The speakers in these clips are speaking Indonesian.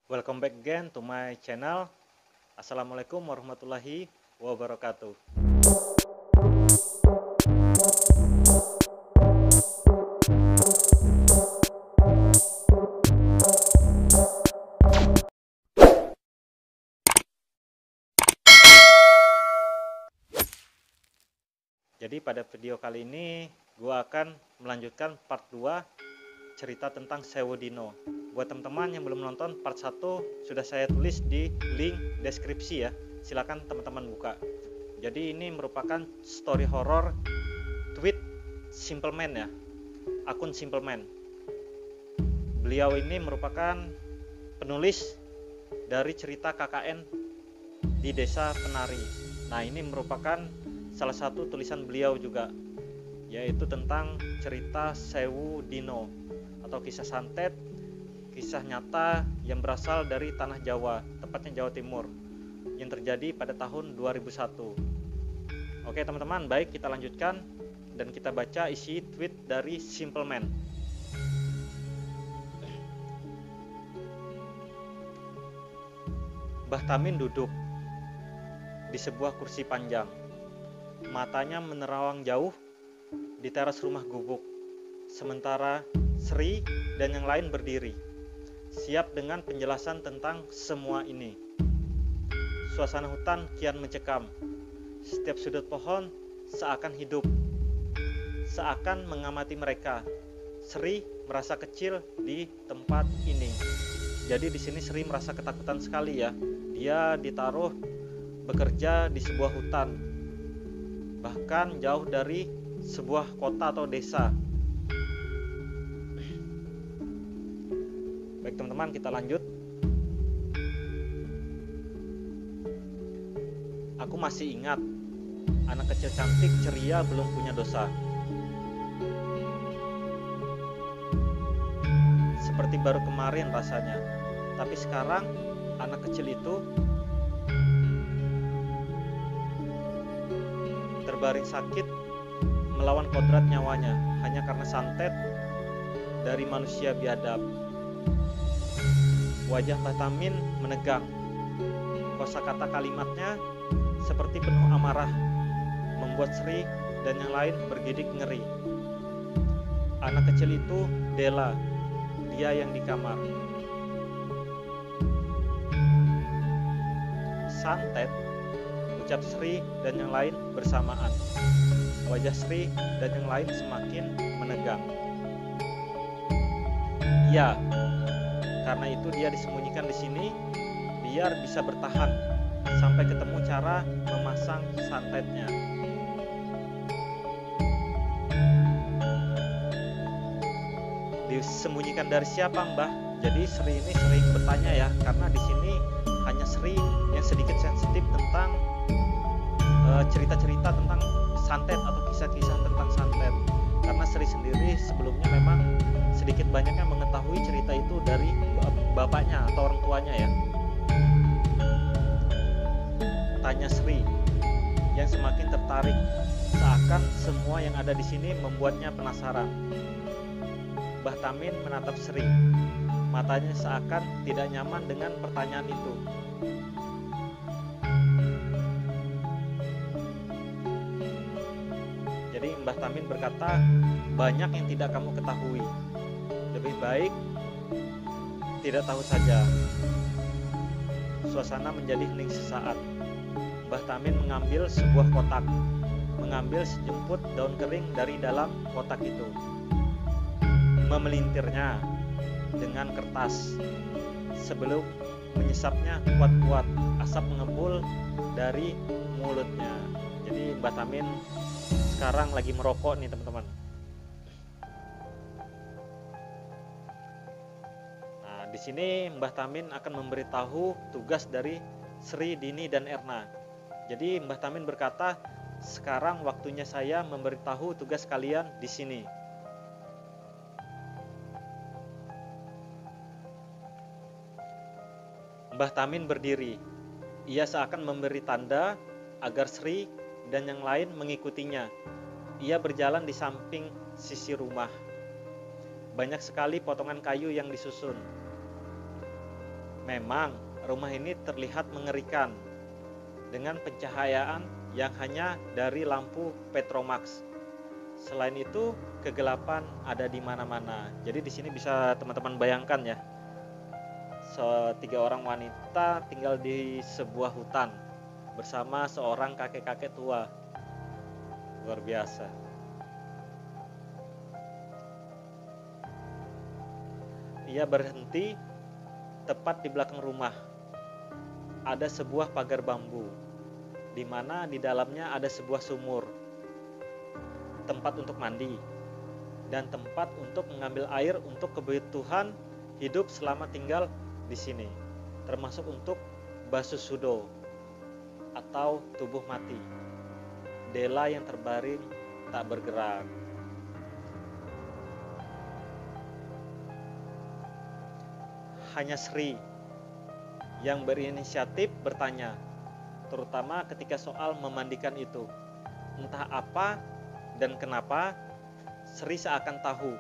Welcome back again to my channel. Assalamualaikum warahmatullahi wabarakatuh. Jadi pada video kali ini gua akan melanjutkan part 2 cerita tentang Sewu Dino. Buat teman-teman yang belum nonton part 1 sudah saya tulis di link deskripsi ya. Silakan teman-teman buka. Jadi ini merupakan story horror tweet Simple Man ya. Akun Simple Man. Beliau ini merupakan penulis dari cerita KKN di Desa Penari. Nah, ini merupakan salah satu tulisan beliau juga, yaitu tentang cerita Sewu Dino atau kisah santet, kisah nyata yang berasal dari tanah Jawa, tepatnya Jawa Timur, yang terjadi pada tahun 2001. Oke teman-teman, baik, kita lanjutkan dan kita baca isi tweet dari Simple Man. Mbah Tamin duduk di sebuah kursi panjang. Matanya menerawang jauh di teras rumah gubuk. Sementara Sri dan yang lain berdiri, siap dengan penjelasan tentang semua ini. Suasana hutan kian mencekam. Setiap sudut pohon seakan hidup, seakan mengamati mereka. Sri merasa kecil di tempat ini. Jadi di sini Sri merasa ketakutan sekali ya. Dia ditaruh bekerja di sebuah hutan, bahkan jauh dari sebuah kota atau desa. Baik teman-teman, kita lanjut. Aku masih ingat, anak kecil cantik ceria belum punya dosa. Seperti baru kemarin rasanya. Tapi sekarang anak kecil itu terbaring sakit melawan kodrat nyawanya hanya karena santet dari manusia biadab. Wajah Mbah Tamin menegang. Kosakata kalimatnya seperti penuh amarah, membuat Sri dan yang lain bergidik ngeri. Anak kecil itu Dela, dia yang di kamar. Santet, ucap Sri dan yang lain bersamaan. Wajah Sri dan yang lain semakin menegang. Iya, karena itu dia disembunyikan di sini biar bisa bertahan sampai ketemu cara memasang santetnya. Disembunyikan dari siapa, Mbah? Jadi Sri ini sering bertanya ya, karena di sini hanya Sri yang sedikit sensitif tentang cerita-cerita tentang santet atau kisah-kisah tentang santet. Karena Sri sendiri sebelumnya memang sedikit banyaknya mengetahui cerita itu dari bapaknya atau orang tuanya ya. Tanya Sri yang semakin tertarik, seakan semua yang ada di sini membuatnya penasaran. Mbah Tamin menatap Sri, matanya seakan tidak nyaman dengan pertanyaan itu. Jadi Mbah Tamin berkata, banyak yang tidak kamu ketahui. Lebih baik tidak tahu saja. Suasana menjadi hening sesaat. Mbah Tamin mengambil sebuah kotak, mengambil sejumput daun kering dari dalam kotak itu, memelintirnya dengan kertas. Sebelum menyesapnya kuat-kuat, asap mengepul dari mulutnya. Jadi Mbah Tamin sekarang lagi merokok nih teman-teman. Nah, di sini Mbah Tamin akan memberitahu tugas dari Sri, Dini, dan Erna. Jadi Mbah Tamin berkata, sekarang waktunya saya memberitahu tugas kalian di sini. Mbah Tamin berdiri. Ia seakan memberi tanda agar Sri dan yang lain mengikutinya. Ia berjalan di samping sisi rumah. Banyak sekali potongan kayu yang disusun. Memang rumah ini terlihat mengerikan dengan pencahayaan yang hanya dari lampu Petromax. Selain itu, kegelapan ada di mana-mana. Jadi di sini bisa teman-teman bayangkan ya, tiga orang wanita tinggal di sebuah hutan bersama seorang kakek-kakek tua. Luar biasa. Ia berhenti tepat di belakang rumah. Ada sebuah pagar bambu, di mana di dalamnya ada sebuah sumur, tempat untuk mandi, dan tempat untuk mengambil air untuk kebutuhan hidup selama tinggal di sini, termasuk untuk basuh sudo atau tubuh mati. Della yang terbaring tak bergerak. Hanya Sri yang berinisiatif bertanya, terutama ketika soal memandikan itu. Entah apa dan kenapa, Sri seakan tahu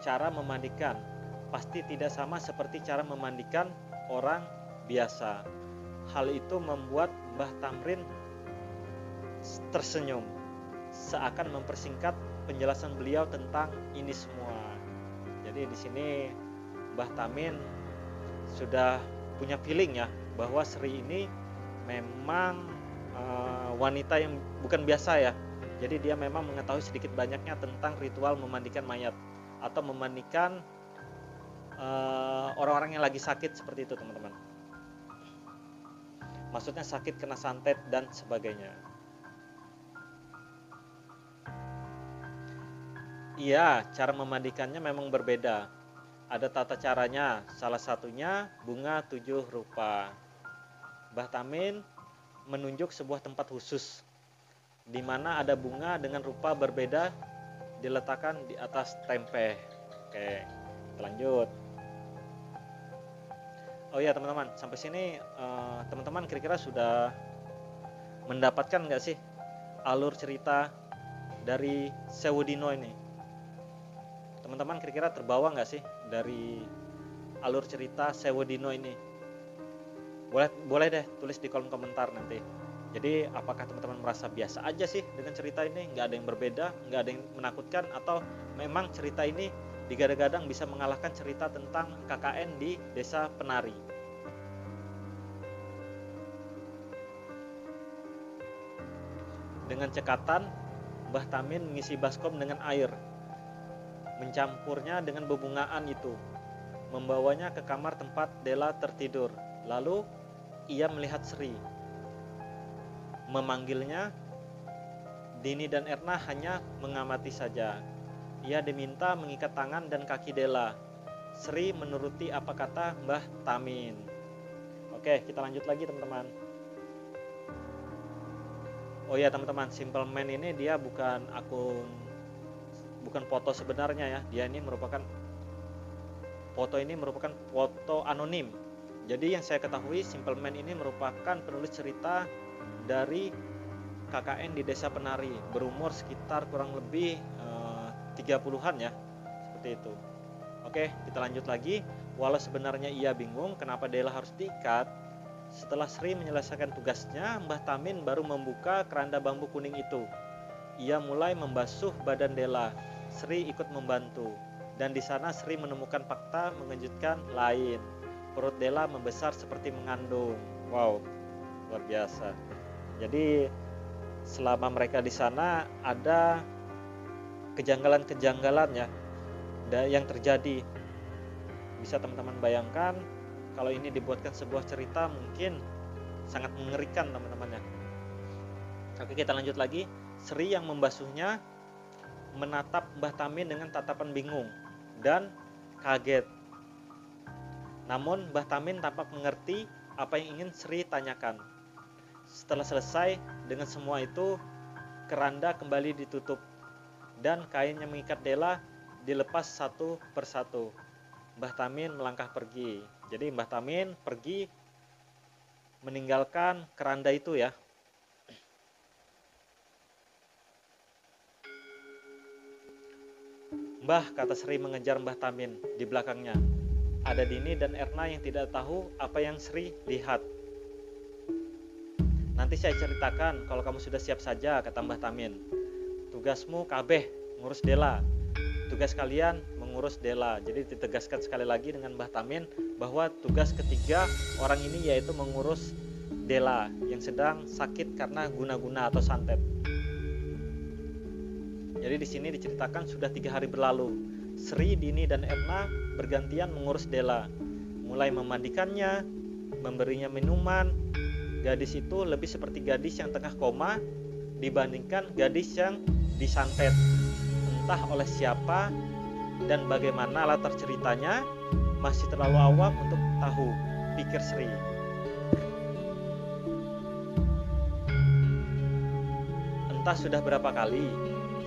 cara memandikan pasti tidak sama seperti cara memandikan orang biasa. Hal itu membuat Mbah Tamrin tersenyum, seakan mempersingkat penjelasan beliau tentang ini semua. Jadi di sini Mbah Tamin sudah punya feeling ya, bahwa Sri ini memang wanita yang bukan biasa ya. Jadi dia memang mengetahui sedikit banyaknya tentang ritual memandikan mayat atau memandikan orang-orang yang lagi sakit seperti itu, teman-teman. Maksudnya sakit kena santet dan sebagainya. Iya, cara memandikannya memang berbeda. Ada tata caranya, salah satunya bunga 7 rupa. Mbah Tamin menunjuk sebuah tempat khusus di mana ada bunga dengan rupa berbeda diletakkan di atas tempe. Oke, kita lanjut. Oh ya teman-teman, sampai sini teman-teman kira-kira sudah mendapatkan nggak sih alur cerita dari Sewodino ini? Teman-teman kira-kira terbawa nggak sih dari alur cerita Sewodino ini? Boleh deh tulis di kolom komentar nanti. Jadi apakah teman-teman merasa biasa aja sih dengan cerita ini? Nggak ada yang berbeda, nggak ada yang menakutkan, atau memang cerita ini digadang-gadang bisa mengalahkan cerita tentang KKN di Desa Penari? Dengan cekatan, Mbah Tamin mengisi baskom dengan air, mencampurnya dengan bebungaan itu, membawanya ke kamar tempat Della tertidur. Lalu ia melihat Sri, memanggilnya. Dini dan Erna hanya mengamati saja. Ia diminta mengikat tangan dan kaki Della. Sri menuruti apa kata Mbah Tamin. Oke, kita lanjut lagi teman-teman. Oh ya teman-teman, Simple Man ini dia bukan foto sebenarnya ya. Dia ini merupakan foto anonim. Jadi yang saya ketahui, Simple Man ini merupakan penulis cerita dari KKN di Desa Penari, berumur sekitar kurang lebih 30-an ya, seperti itu. Oke, kita lanjut lagi. Walau sebenarnya ia bingung kenapa Della harus diikat, setelah Sri menyelesaikan tugasnya, Mbah Tamin baru membuka keranda bambu kuning itu. Ia mulai membasuh badan Della. Sri ikut membantu, dan di sana Sri menemukan fakta mengejutkan lain. Perut Della membesar seperti mengandung. Wow, luar biasa. Jadi selama mereka di sana ada kejanggalan-kejanggalan ya yang terjadi. Bisa teman-teman bayangkan kalau ini dibuatkan sebuah cerita mungkin sangat mengerikan teman-teman ya. Oke, kita lanjut lagi. Sri yang membasuhnya menatap Mbah Tamin dengan tatapan bingung dan kaget. Namun Mbah Tamin tampak mengerti apa yang ingin Sri tanyakan. Setelah selesai dengan semua itu, keranda kembali ditutup dan kain yang mengikat Della dilepas satu persatu. Mbah Tamin melangkah pergi. Jadi Mbah Tamin pergi meninggalkan keranda itu ya. Mbah, kata Sri mengejar Mbah Tamin di belakangnya. ada Dini dan Erna yang tidak tahu apa yang Sri lihat. Nanti saya ceritakan kalau kamu sudah siap saja, kata Mbah Tamin. Tugasmu kabeh ngurus Dela. Tugas kalian mengurus Dela. Jadi ditegaskan sekali lagi dengan Mbah Tamin bahwa tugas ketiga orang ini yaitu mengurus Dela yang sedang sakit karena guna-guna atau santet. Jadi di sini diceritakan sudah 3 hari berlalu. Sri, Dini, dan Erna bergantian mengurus Dela. Mulai memandikannya, memberinya minuman. Gadis itu lebih seperti gadis yang tengah koma dibandingkan gadis yang disantet. Entah oleh siapa dan bagaimana latar ceritanya, masih terlalu awam untuk tahu, pikir Sri. Entah sudah berapa kali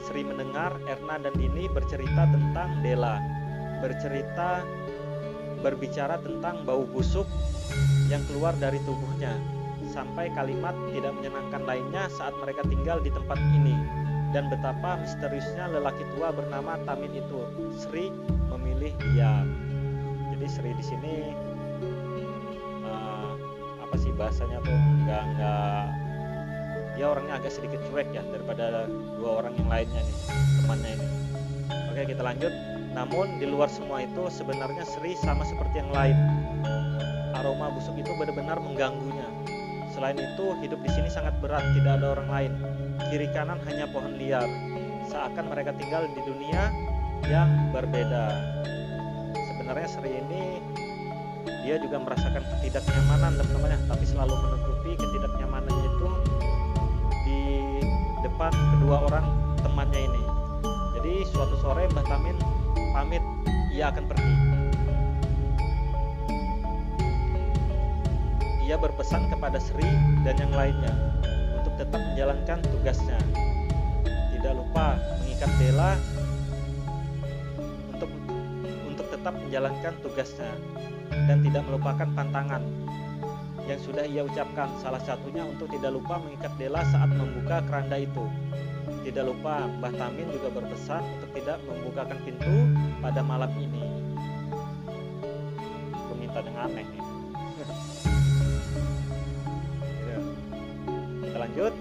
Sri mendengar Erna dan Dini bercerita tentang Dela, berbicara tentang bau busuk yang keluar dari tubuhnya, sampai kalimat tidak menyenangkan lainnya saat mereka tinggal di tempat ini, dan betapa misteriusnya lelaki tua bernama Tamin itu. Sri memilih diam. Jadi Sri di sini apa sih bahasanya tuh, nggak dia orangnya agak sedikit cuek ya daripada 2 orang yang lainnya nih, temannya ini. Oke, kita lanjut. Namun di luar semua itu sebenarnya Sri sama seperti yang lain. Aroma busuk itu benar-benar mengganggunya. Selain itu, hidup di sini sangat berat, tidak ada orang lain. Kiri kanan hanya pohon liar. Seakan mereka tinggal di dunia yang berbeda. Sebenarnya Sri ini dia juga merasakan ketidaknyamanan teman-temannya, tapi selalu menutupi ketidaknyamanannya itu di depan kedua orang temannya ini. Jadi suatu sore Mbah Tamin pamit, ia akan pergi. Ia berpesan kepada Sri dan yang lainnya untuk tetap menjalankan tugasnya. Tidak lupa mengikat Dela untuk tetap menjalankan tugasnya dan tidak melupakan pantangan yang sudah ia ucapkan, salah satunya untuk tidak lupa mengikat Dela saat membuka keranda itu. Tidak lupa, Mbah Tamin juga berpesan untuk tidak membukakan pintu pada malam ini. Permintaan yang aneh nih. Kita lanjut.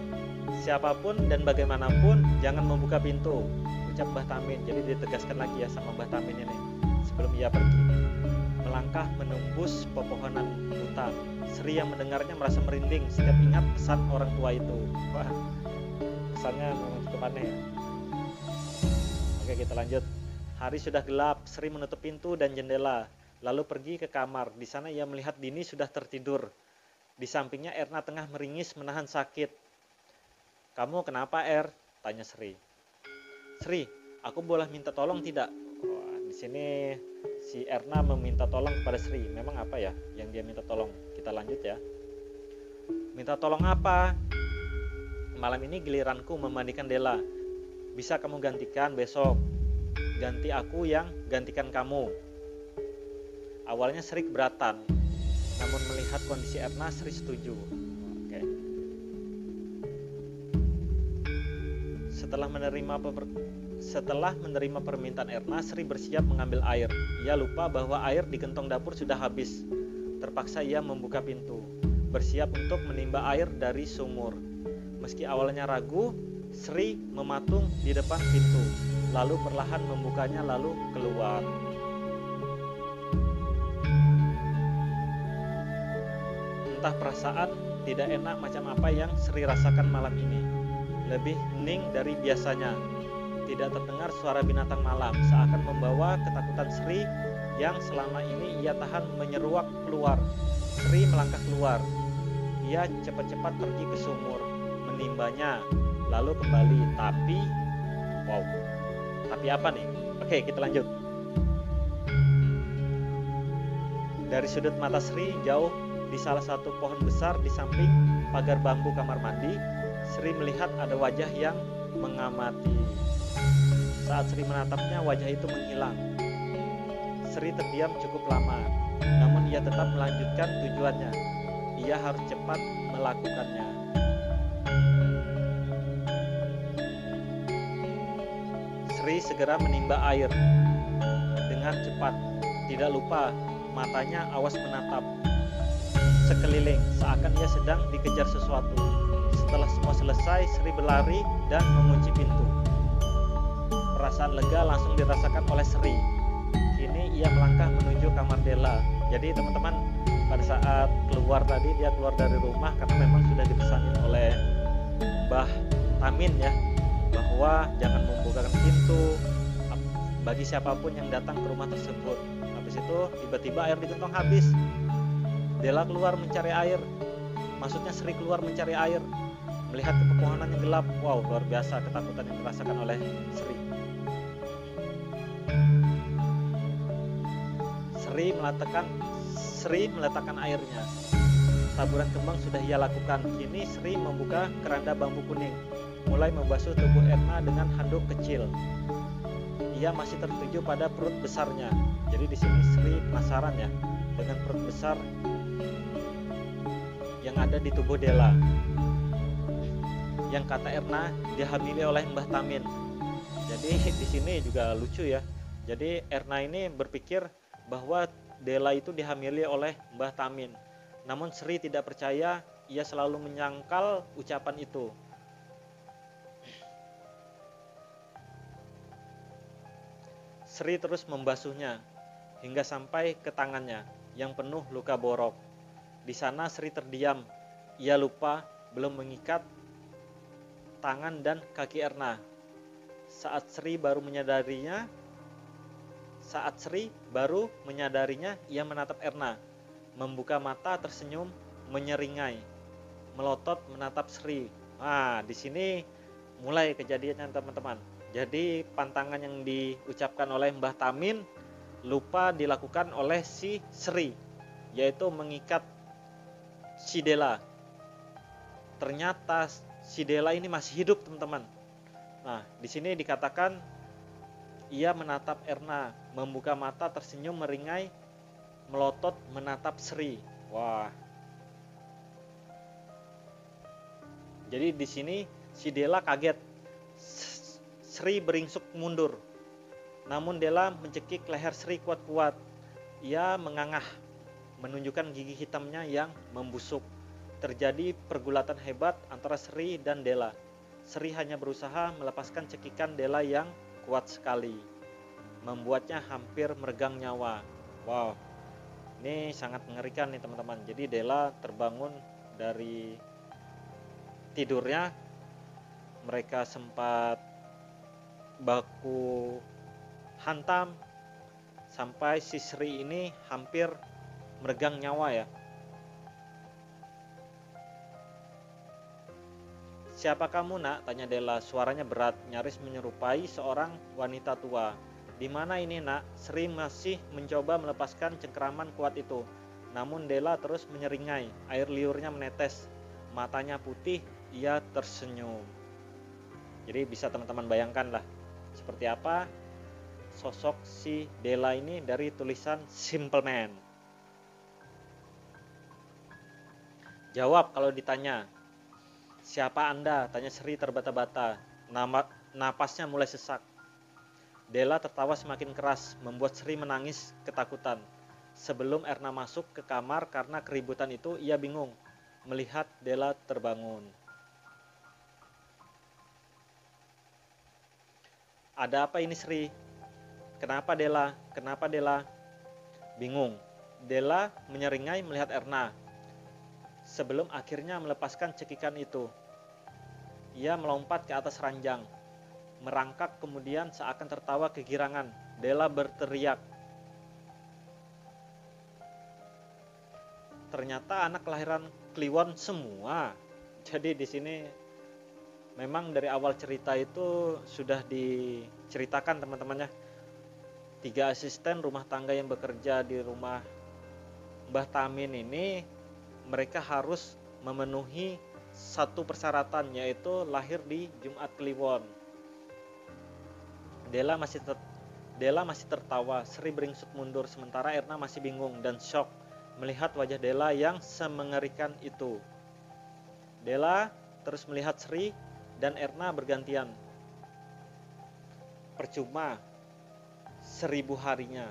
Siapapun dan bagaimanapun jangan membuka pintu, ucap Mbah Tamin. Jadi ditegaskan lagi ya sama Mbah Tamin ini sebelum ia pergi. Melangkah menembus pepohonan hutan. Sri yang mendengarnya merasa merinding setiap ingat pesan orang tua itu. Wah, pesannya memang cukup aneh ya. Oke, kita lanjut. Hari sudah gelap. Sri menutup pintu dan jendela, lalu pergi ke kamar. Di sana ia melihat Dini sudah tertidur. Di sampingnya Erna tengah meringis menahan sakit. Kamu kenapa, Er? Tanya Sri. Sri, aku boleh minta tolong tidak? Wah, di sini si Erna meminta tolong kepada Sri. Memang apa ya yang dia minta tolong? Kita lanjut ya. Minta tolong apa? Malam ini giliranku memandikan Dela. Bisa kamu gantikan besok? Ganti aku yang gantikan kamu. Awalnya Sri keberatan, namun melihat kondisi Erna, Sri setuju. Oke. Setelah menerima permintaan Erna, Sri bersiap mengambil air. Ia lupa bahwa air di gentong dapur sudah habis. Terpaksa ia membuka pintu, bersiap untuk menimba air dari sumur. Meski awalnya ragu, Sri mematung di depan pintu, lalu perlahan membukanya lalu keluar. Entah perasaan tidak enak macam apa yang Sri rasakan malam ini. Lebih hening dari biasanya. Tidak terdengar suara binatang malam, seakan membawa ketakutan Sri yang selama ini ia tahan menyeruak keluar. Sri melangkah keluar. Ia cepat-cepat pergi ke sumur, menimbanya, lalu kembali. Tapi apa nih? Oke, kita lanjut. Dari sudut mata Sri, jauh di salah satu pohon besar di samping pagar bambu kamar mandi, Sri melihat ada wajah yang mengamati. Saat Sri menatapnya, wajah itu menghilang. Sri terdiam cukup lama, namun ia tetap melanjutkan tujuannya. Ia harus cepat melakukannya. Sri segera menimba air dengan cepat. Tidak lupa Matanya awas menatap sekeliling, seakan ia sedang dikejar sesuatu. Setelah semua selesai, Sri berlari dan mengunci pintu. Perasaan lega langsung dirasakan oleh Sri. Kini ia melangkah menuju kamar Della. Jadi teman-teman, pada saat keluar tadi, dia keluar dari rumah karena memang sudah dipesanin oleh Mbah Tamin ya, bahwa jangan membukakan pintu bagi siapapun yang datang ke rumah tersebut. Habis itu tiba-tiba air di gentong habis. Della keluar mencari air. Maksudnya Sri keluar mencari air. Melihat ke pepohonan yang gelap. Wow, luar biasa ketakutan yang dirasakan oleh Sri. Sri meletakkan airnya. Taburan kembang sudah ia lakukan. Kini Sri membuka keranda bambu kuning, mulai membasuh tubuh Erna dengan handuk kecil. Ia masih tertuju pada perut besarnya. Jadi di sini Sri penasaran ya dengan perut besar yang ada di tubuh Della. Yang kata Erna dihamili oleh Mbah Tamin. Jadi di sini juga lucu ya. Jadi Erna ini berpikir bahwa Della itu dihamili oleh Mbah Tamin. Namun Sri tidak percaya, ia selalu menyangkal ucapan itu. Sri terus membasuhnya hingga sampai ke tangannya yang penuh luka borok. Di sana Sri terdiam. Ia lupa belum mengikat tangan dan kaki Erna. Saat Sri baru menyadarinya, ia menatap Erna, membuka mata, tersenyum, menyeringai, melotot menatap Sri. Nah, di sini mulai kejadiannya teman-teman. Jadi pantangan yang diucapkan oleh Mbah Tamin lupa dilakukan oleh si Sri, yaitu mengikat si Della. Ternyata si Della ini masih hidup, teman-teman. Nah, di sini dikatakan ia menatap Erna, membuka mata, tersenyum, meringai, melotot menatap Sri. Wah. Jadi di sini si Della kaget. Sri beringsuk mundur. Namun Della mencekik leher Sri kuat-kuat. Ia mengangah, menunjukkan gigi hitamnya yang membusuk. Terjadi pergulatan hebat antara Sri dan Della. Sri hanya berusaha melepaskan cekikan Della yang kuat sekali, membuatnya hampir meregang nyawa. Wow, ini sangat mengerikan nih teman-teman. Jadi Della terbangun dari tidurnya. Mereka sempat baku hantam sampai si Sri ini hampir meregang nyawa ya. "Siapa kamu, Nak?" tanya Della. Suaranya berat, nyaris menyerupai seorang wanita tua. "Di mana ini, Nak?" Sri masih mencoba melepaskan cengkeraman kuat itu. Namun Della terus menyeringai. Air liurnya menetes. Matanya putih, ia tersenyum. Jadi bisa teman-teman bayangkan lah seperti apa sosok si Della ini dari tulisan Simple Man. Jawab kalau ditanya. "Siapa Anda?" tanya Sri terbata-bata. Napasnya mulai sesak. Della tertawa semakin keras, membuat Sri menangis ketakutan. Sebelum Erna masuk ke kamar karena keributan itu, ia bingung melihat Della terbangun. "Ada apa ini, Sri? Kenapa Della? Kenapa Della?" Bingung. Della menyeringai melihat Erna. Sebelum akhirnya melepaskan cekikan itu, ia melompat ke atas ranjang, merangkak kemudian seakan tertawa kegirangan. Della berteriak. Ternyata anak kelahiran Kliwon semua. Jadi di sini memang dari awal cerita itu sudah diceritakan teman-temannya. 3 asisten rumah tangga yang bekerja di rumah Mbah Tamin ini, mereka harus memenuhi satu persyaratan, yaitu lahir di Jumat Kliwon. Della masih tertawa. Sri beringsut mundur, sementara Erna masih bingung dan shock melihat wajah Della yang semengerikan itu. Della terus melihat Sri dan Erna bergantian. Percuma 1000 harinya.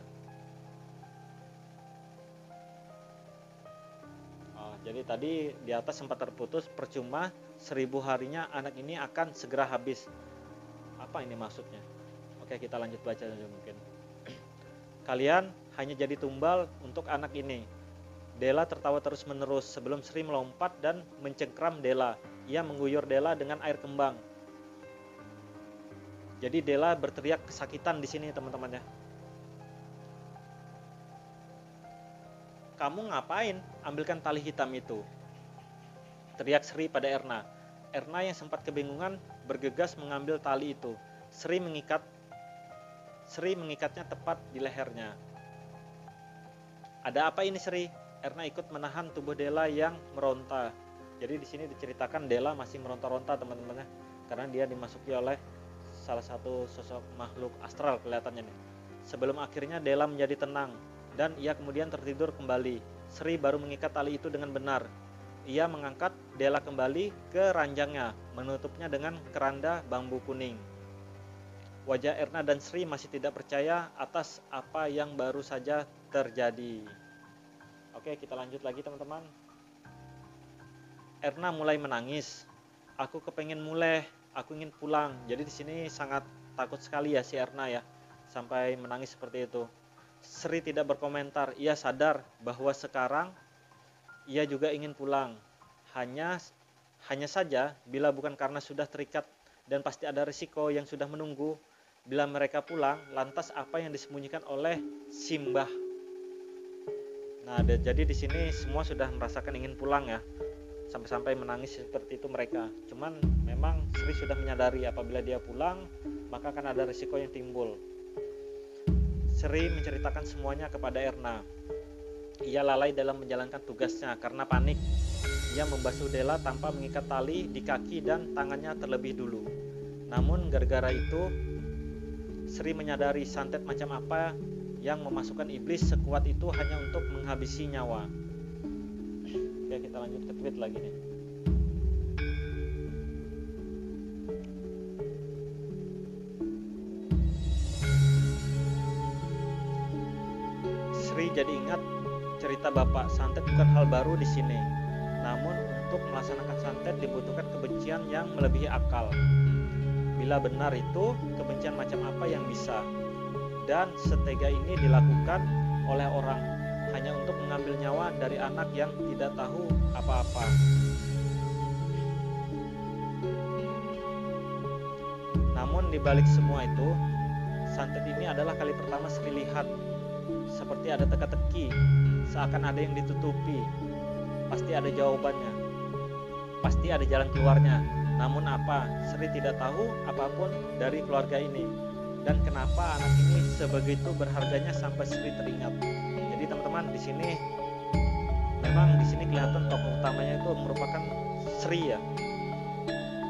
Jadi tadi di atas sempat terputus, percuma 1000 harinya anak ini akan segera habis. Apa ini maksudnya? Oke, kita lanjut baca saja mungkin. Kalian hanya jadi tumbal untuk anak ini. Della tertawa terus menerus sebelum Sri melompat dan mencengkram Della. Ia mengguyur Della dengan air kembang. Jadi Della berteriak kesakitan di sini teman-teman ya. Kamu ngapain? Ambilkan tali hitam itu, teriak Sri pada Erna. Erna yang sempat kebingungan bergegas mengambil tali itu. Sri mengikatnya tepat di lehernya. Ada apa ini Sri? Erna ikut menahan tubuh Della yang meronta. Jadi di sini diceritakan Della masih meronta-ronta teman-teman ya, karena dia dimasuki oleh salah satu sosok makhluk astral kelihatannya nih. Sebelum akhirnya Della menjadi tenang dan ia kemudian tertidur kembali. Sri baru mengikat tali itu dengan benar. Ia mengangkat Della kembali ke ranjangnya, menutupnya dengan keranda bambu kuning. Wajah Erna dan Sri masih tidak percaya atas apa yang baru saja terjadi. Oke, kita lanjut lagi teman-teman. Erna mulai menangis. Aku kepengen mulai, aku ingin pulang. Jadi di sini sangat takut sekali ya si Erna ya, sampai menangis seperti itu. Sri tidak berkomentar. Ia sadar bahwa sekarang ia juga ingin pulang. Hanya saja bila bukan karena sudah terikat dan pasti ada risiko yang sudah menunggu bila mereka pulang, lantas apa yang disembunyikan oleh Simbah? Nah, jadi di sini semua sudah merasakan ingin pulang ya. Sampai-sampai menangis seperti itu mereka. Cuman memang Sri sudah menyadari apabila dia pulang, maka akan ada risiko yang timbul. Sri menceritakan semuanya kepada Erna. Ia lalai dalam menjalankan tugasnya karena panik. Ia membasuh Della tanpa mengikat tali di kaki dan tangannya terlebih dulu. Namun gara-gara itu, Sri menyadari santet macam apa yang memasukkan iblis sekuat itu hanya untuk menghabisi nyawa. Oke, kita lanjut ke tweet lagi nih. Sri jadi ingat cerita bapak, santet bukan hal baru di sini. Namun untuk melaksanakan santet dibutuhkan kebencian yang melebihi akal. Bila benar itu, kebencian macam apa yang bisa dan setega ini dilakukan oleh orang hanya untuk mengambil nyawa dari anak yang tidak tahu apa-apa. Namun dibalik semua itu, santet ini adalah kali pertama Sri lihat seperti ada teka-teki, seakan ada yang ditutupi. Pasti ada jawabannya, pasti ada jalan keluarnya. Namun apa? Sri tidak tahu apapun dari keluarga ini. Dan kenapa anak ini sebegitu berharganya sampai Sri teringat. Jadi teman-teman, di sini memang di sini kelihatan tokoh utamanya itu merupakan Sri ya.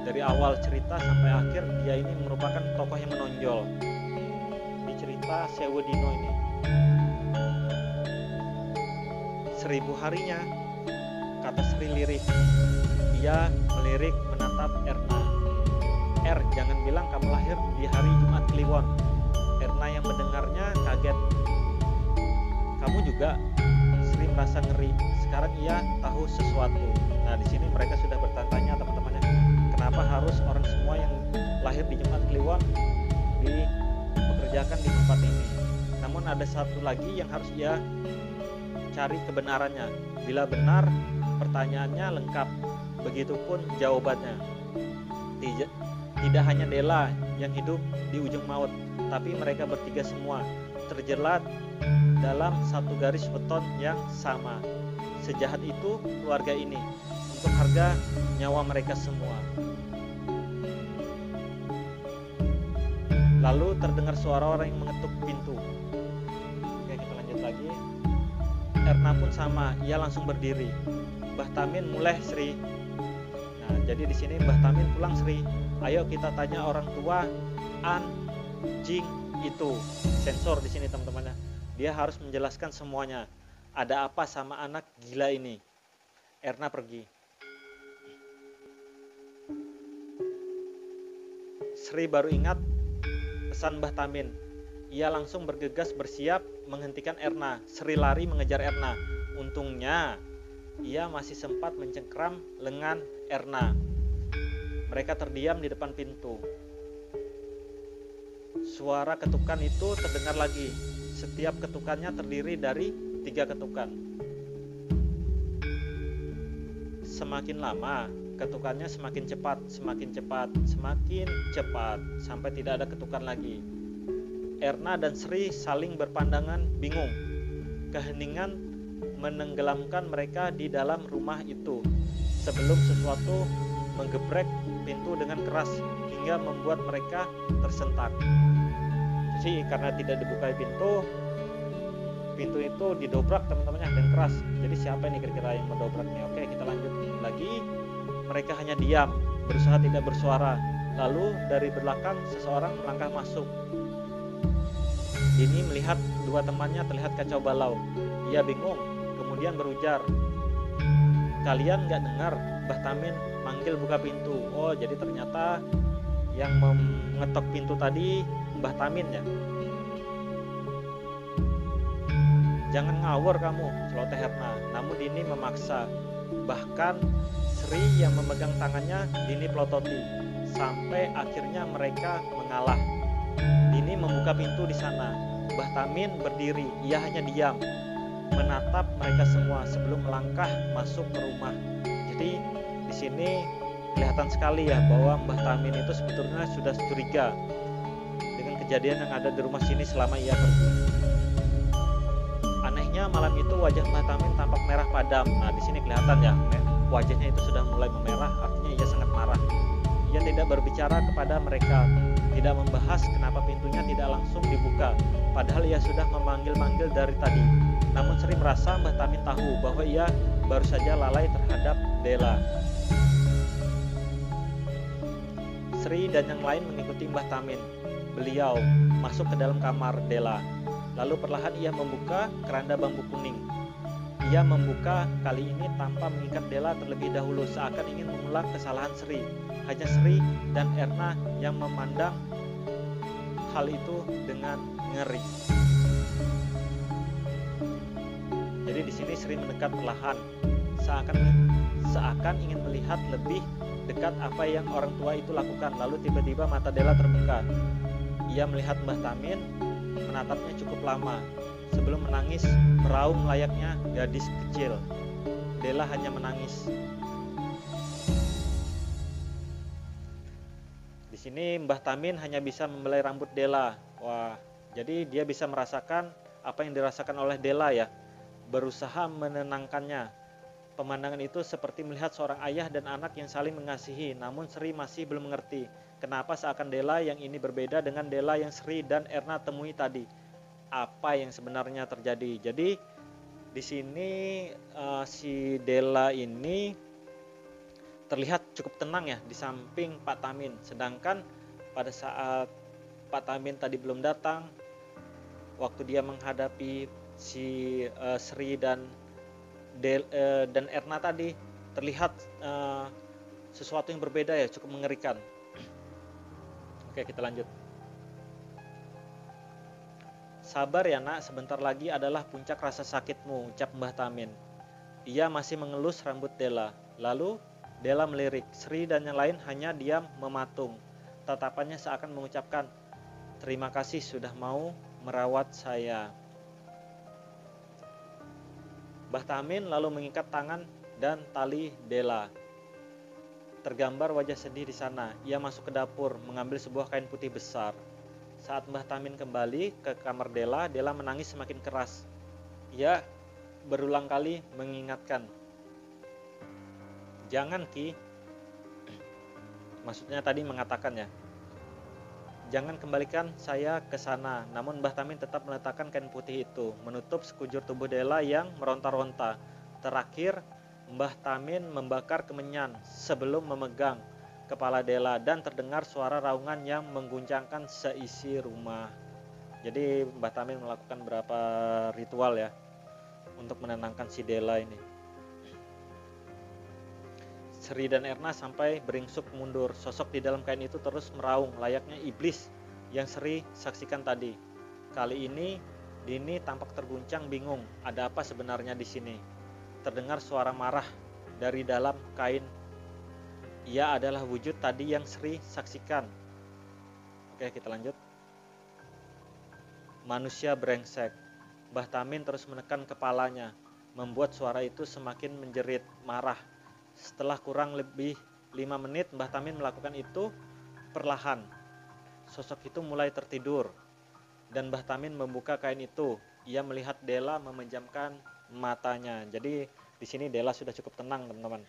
Dari awal cerita sampai akhir dia ini merupakan tokoh yang menonjol di cerita Sewodino ini. 1000 harinya, kata Sri lirih. Ia melirik menatap Erna. Jangan bilang kamu lahir di hari Jumat Kliwon. Erna yang mendengarnya kaget. Kamu juga? Sri merasa ngeri. Sekarang ia tahu sesuatu. Nah, di sini mereka sudah bertanya teman-temannya, kenapa harus orang semua yang lahir di Jumat Kliwon dipekerjakan di tempat ini? Namun ada satu lagi yang harus ia cari kebenarannya. Bila benar, pertanyaannya lengkap. Begitupun jawabannya. Tidak hanya Della yang hidup di ujung maut, tapi mereka bertiga semua terjerat dalam satu garis beton yang sama. Sejahat itu keluarga ini untuk harga nyawa mereka semua. Lalu terdengar suara orang yang mengetuk pintu. Oke, kita lanjut lagi. Erna pun sama, ia langsung berdiri. Mbah Tamin mulai Sri. Nah, jadi di sini Mbah Tamin pulang Sri. Ayo kita tanya orang tua anjing itu. Sensor di sini teman-teman ya. Dia harus menjelaskan semuanya. Ada apa sama anak gila ini? Erna pergi. Sri baru ingat pesan Mbah Tamin. Ia langsung bergegas bersiap menghentikan Erna. Sri lari mengejar Erna. Untungnya ia masih sempat mencengkram lengan Erna. Mereka terdiam di depan pintu. Suara ketukan itu terdengar lagi. Setiap ketukannya terdiri dari 3 ketukan. Semakin lama, ketukannya semakin cepat, semakin cepat, semakin cepat, sampai tidak ada ketukan lagi. Erna dan Sri saling berpandangan bingung. Keheningan menenggelamkan mereka di dalam rumah itu sebelum sesuatu menggeprek pintu dengan keras hingga membuat mereka tersentak. Jadi karena tidak dibuka pintu itu didobrak teman-temannya dengan keras. Jadi siapa ini kira-kira yang mendobrak nih? Oke, kita lanjut lagi. Mereka hanya diam, berusaha tidak bersuara. Lalu dari belakang seseorang melangkah masuk. Dini melihat 2 temannya terlihat kacau balau. Ia bingung, kemudian berujar, "Kalian gak dengar Mbah Tamin manggil buka pintu?" Oh, jadi ternyata yang mengetok pintu tadi Mbah Tamin ya. "Jangan ngawur kamu," celoteh Herna. Namun Dini memaksa. Bahkan Sri yang memegang tangannya Dini pelototi. Sampai akhirnya mereka mengalah. Dini membuka pintu di sana. Mbah Tamin berdiri, ia hanya diam, menatap mereka semua sebelum melangkah masuk ke rumah. Jadi di sini kelihatan sekali ya bahwa Mbah Tamin itu sebetulnya sudah curiga dengan kejadian yang ada di rumah sini selama ia pergi. Anehnya malam itu wajah Mbah Tamin tampak merah padam. Nah di sini kelihatan ya wajahnya itu sudah mulai memerah, artinya ia sangat marah. Ia tidak berbicara kepada mereka, tidak membahas kenapa pintunya tidak langsung dibuka, padahal ia sudah memanggil-manggil dari tadi. Namun Sri merasa Mbah Tamin tahu bahwa ia baru saja lalai terhadap Dela. Sri dan yang lain mengikuti Mbah Tamin. Beliau masuk ke dalam kamar Dela. Lalu perlahan ia membuka keranda bambu kuning. Ia membuka kali ini tanpa mengikat Dela terlebih dahulu, seakan ingin mengulang kesalahan Sri. Hanya Sri dan Erna yang memandang hal itu dengan ngeri. Jadi di sini Sri mendekat perlahan, seakan ingin melihat lebih dekat apa yang orang tua itu lakukan. Lalu tiba-tiba mata Dela terbuka. Ia melihat Mbah Tamin, menatapnya cukup lama sebelum menangis meraung layaknya gadis kecil. Dela hanya menangis. Di sini Mbah Tamin hanya bisa membelai rambut Dela. Wah, jadi dia bisa merasakan apa yang dirasakan oleh Dela ya. Berusaha menenangkannya. Pemandangan itu seperti melihat seorang ayah dan anak yang saling mengasihi. Namun Sri masih belum mengerti kenapa seakan Dela yang ini berbeda dengan Dela yang Sri dan Erna temui tadi. Apa yang sebenarnya terjadi? Jadi di sini si Dela ini terlihat cukup tenang ya di samping Pak Tamin. Sedangkan pada saat Pak Tamin tadi belum datang, waktu dia menghadapi si Sri dan Erna tadi, terlihat sesuatu yang berbeda ya, cukup mengerikan. Oke, kita lanjut. "Sabar ya nak, sebentar lagi adalah puncak rasa sakitmu," ucap Mbah Tamin. Ia masih mengelus rambut Dela. Lalu Dela melirik. Sri dan yang lain hanya diam mematung. Tatapannya seakan mengucapkan, "Terima kasih sudah mau merawat saya." Mbah Tamin lalu mengikat tangan dan tali Dela. Tergambar wajah sedih di sana. Ia masuk ke dapur, mengambil sebuah kain putih besar. Saat Mbah Tamin kembali ke kamar Dela, Dela menangis semakin keras. Ia berulang kali mengingatkan, "Jangan Ki." Maksudnya tadi mengatakan ya, "Jangan kembalikan saya ke sana." Namun Mbah Tamin tetap meletakkan kain putih itu, menutup sekujur tubuh Dela yang meronta-ronta. Terakhir, Mbah Tamin membakar kemenyan sebelum memegang kepala Dela dan terdengar suara raungan yang mengguncangkan seisi rumah. Jadi Mbah Tamin melakukan beberapa ritual ya untuk menenangkan si Dela ini. Sri dan Erna sampai beringsuk mundur. Sosok di dalam kain itu terus meraung layaknya iblis yang Sri saksikan tadi. Kali ini Dini tampak terguncang bingung, ada apa sebenarnya di sini. terdengar suara marah dari dalam kain. Ia adalah wujud tadi yang Sri saksikan. Oke, kita lanjut. Manusia brengsek. Mbah Tamin terus menekan kepalanya, membuat suara itu semakin menjerit marah. Setelah kurang lebih 5 menit Mbah Tamin melakukan itu perlahan. Sosok itu mulai tertidur dan Mbah Tamin membuka kain itu. Ia melihat Dela memejamkan matanya. Jadi di sini Dela sudah cukup tenang, teman-teman.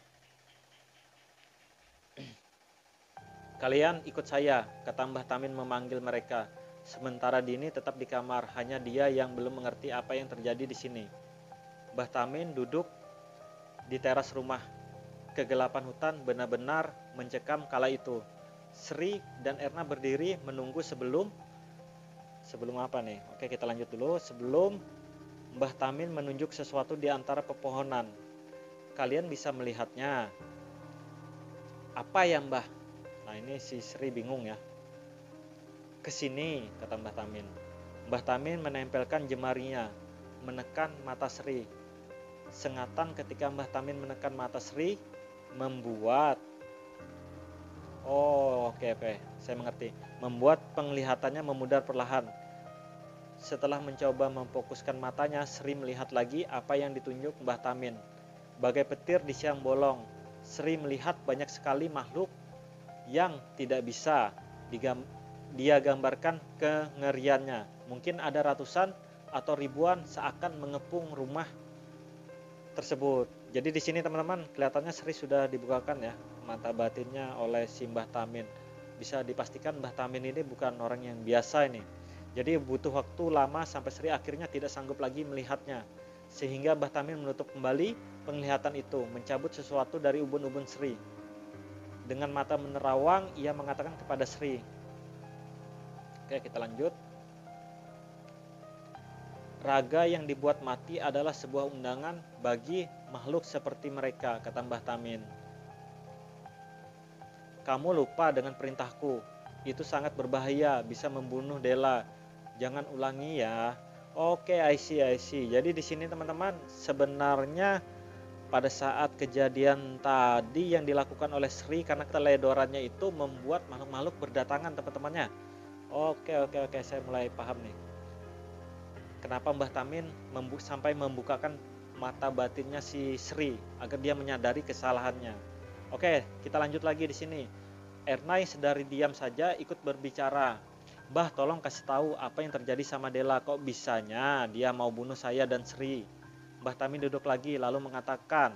Kalian ikut saya, kata Mbah Tamin memanggil mereka. Sementara Dini tetap di kamar, hanya dia yang belum mengerti apa yang terjadi di sini. Mbah Tamin duduk di teras rumah. Kegelapan hutan benar-benar mencekam kala itu. Sri dan Erna berdiri menunggu sebelum apa nih? Oke, kita lanjut dulu. Sebelum Mbah Tamin menunjuk sesuatu di antara pepohonan. Kalian bisa melihatnya. Apa ya, Mbah? Nah, ini si Sri bingung ya. Kesini, kata Mbah Tamin. Mbah Tamin menempelkan jemarinya, menekan mata Sri. Sengatan ketika Mbah Tamin menekan mata Sri membuat oke, saya mengerti. Membuat penglihatannya memudar perlahan. Setelah mencoba memfokuskan matanya, Sri melihat lagi apa yang ditunjuk Mbah Tamin. Bagai petir di siang bolong, Sri melihat banyak sekali makhluk yang tidak bisa dia gambarkan kengeriannya. Mungkin ada ratusan atau ribuan seakan mengepung rumah tersebut. Jadi di sini teman-teman kelihatannya Sri sudah dibukakan ya mata batinnya oleh si Mbah Tamin. Bisa dipastikan Mbah Tamin ini bukan orang yang biasa ini. Jadi butuh waktu lama sampai Sri akhirnya tidak sanggup lagi melihatnya. Sehingga Mbah Tamin menutup kembali penglihatan itu, mencabut sesuatu dari ubun-ubun Sri. Dengan mata menerawang ia mengatakan kepada Sri. Oke, kita lanjut. Raga yang dibuat mati adalah sebuah undangan bagi makhluk seperti mereka, kata Mbah Tamin. Kamu lupa dengan perintahku. Itu sangat berbahaya, bisa membunuh Dela. Jangan ulangi ya. Oke, I see. Jadi di sini teman-teman, sebenarnya pada saat kejadian tadi yang dilakukan oleh Sri karena keteledorannya itu membuat makhluk-makhluk berdatangan teman-temannya. Oke, saya mulai paham nih. Kenapa Mbah Tamin sampai membukakan mata batinnya si Sri agar dia menyadari kesalahannya. Oke, kita lanjut lagi di sini. Erna yang sedari diam saja ikut berbicara. Mbah, tolong kasih tahu apa yang terjadi sama Dela. Kok bisanya dia mau bunuh saya dan Sri? Mbah Tamin duduk lagi lalu mengatakan,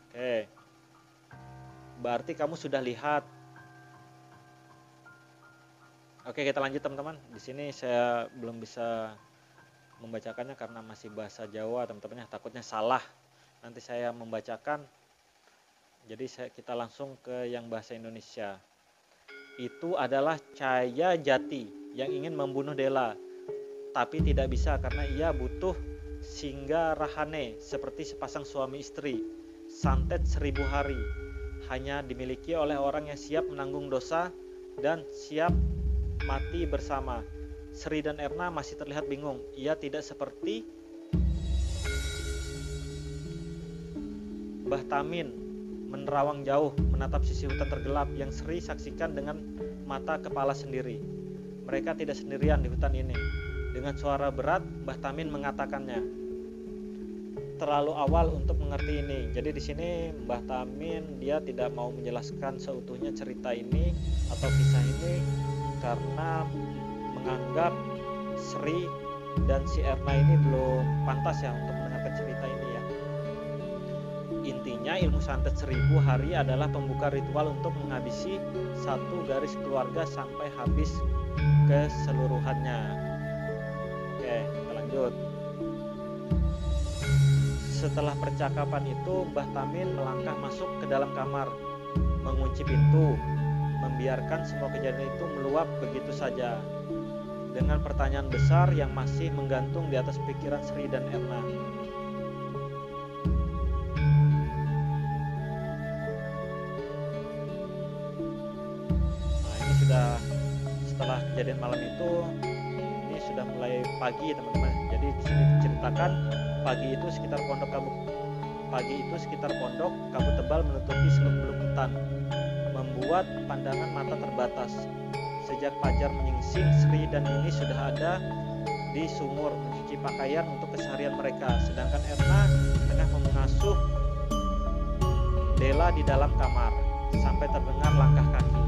oke, berarti kamu sudah lihat. Oke, kita lanjut teman-teman. Di sini saya belum bisa membacakannya karena masih bahasa Jawa teman-temannya, takutnya salah nanti saya membacakan. Jadi kita langsung ke yang bahasa Indonesia. Itu adalah Cahaya Jati yang ingin membunuh Dela, tapi tidak bisa karena ia butuh Singgarahane seperti sepasang suami istri. Santet 1000 hari hanya dimiliki oleh orang yang siap menanggung dosa dan siap mati bersama. Sri dan Erna masih terlihat bingung. Ia tidak seperti Mbah Tamin menerawang jauh menatap sisi hutan tergelap yang Sri saksikan dengan mata kepala sendiri. Mereka tidak sendirian di hutan ini. Dengan suara berat Mbah Tamin mengatakannya. Terlalu awal untuk mengerti ini. Jadi di sini Mbah Tamin dia tidak mau menjelaskan seutuhnya cerita ini atau kisah ini karena menganggap Sri dan si Erna ini belum pantas ya untuk mendengarkan cerita ini ya. Intinya ilmu santet 1000 hari adalah pembuka ritual untuk menghabisi satu garis keluarga sampai habis keseluruhannya. Oke, kita lanjut. Setelah percakapan itu, Mbah Tamin melangkah masuk ke dalam kamar, mengunci pintu, membiarkan semua kejadian itu meluap begitu saja. Dengan pertanyaan besar yang masih menggantung di atas pikiran Sri dan Erna. Nah, ini sudah setelah kejadian malam itu, ini sudah mulai pagi teman-teman. Jadi di sini diceritakan pagi itu sekitar Pondok Pagi itu sekitar pondok, kabut tebal menutupi seluk-beluk hutan, membuat pandangan mata terbatas. Sejak fajar menyingsing, Sri dan Yuni sudah ada di sumur mencuci pakaian untuk keseharian mereka, sedangkan Erna tengah mengasuh Della di dalam kamar, sampai terdengar langkah kaki.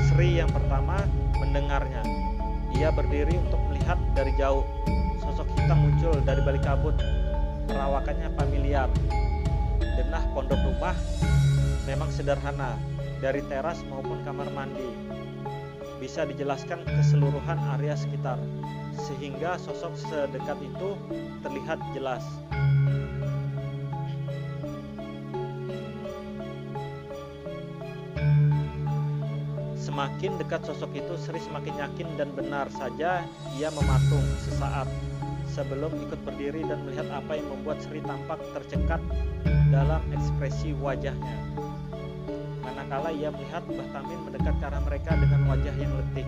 Sri yang pertama mendengarnya. Ia berdiri untuk melihat dari jauh. Sosok hitam muncul dari balik kabut. Perawakannya familiar. Denah pondok rumah memang sederhana, dari teras maupun kamar mandi. Bisa dijelaskan keseluruhan area sekitar, sehingga sosok sedekat itu terlihat jelas. Semakin dekat sosok itu, Sri semakin yakin dan benar saja ia mematung sesaat sebelum ikut berdiri dan melihat apa yang membuat Sri tampak tercekat dalam ekspresi wajahnya. Manakala ia melihat Mbah Tamin mendekat ke arah mereka dengan wajah yang letih.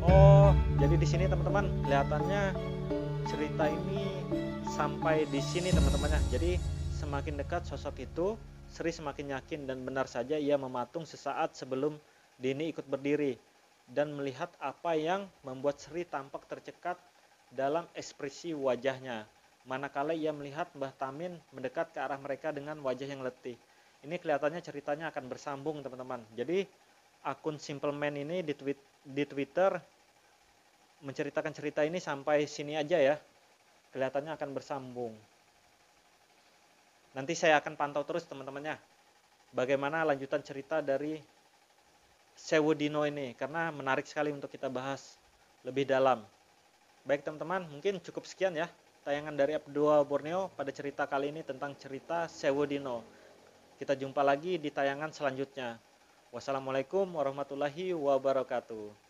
Oh, jadi di sini teman-teman, kelihatannya cerita ini sampai di sini teman-teman ya. Jadi semakin dekat sosok itu, Sri semakin yakin dan benar saja ia mematung sesaat sebelum Dini ikut berdiri dan melihat apa yang membuat Sri tampak tercekat dalam ekspresi wajahnya. Manakala ia melihat Mbah Tamin mendekat ke arah mereka dengan wajah yang letih. Ini kelihatannya ceritanya akan bersambung teman-teman. Jadi akun Simple Man ini di Twitter menceritakan cerita ini sampai sini aja ya. Kelihatannya akan bersambung. Nanti saya akan pantau terus teman-temannya, bagaimana lanjutan cerita dari Sewodino ini, karena menarik sekali untuk kita bahas lebih dalam. Baik teman-teman, mungkin cukup sekian ya tayangan dari F2 Borneo pada cerita kali ini tentang cerita Sewodino. Kita jumpa lagi di tayangan selanjutnya. Wassalamualaikum warahmatullahi wabarakatuh.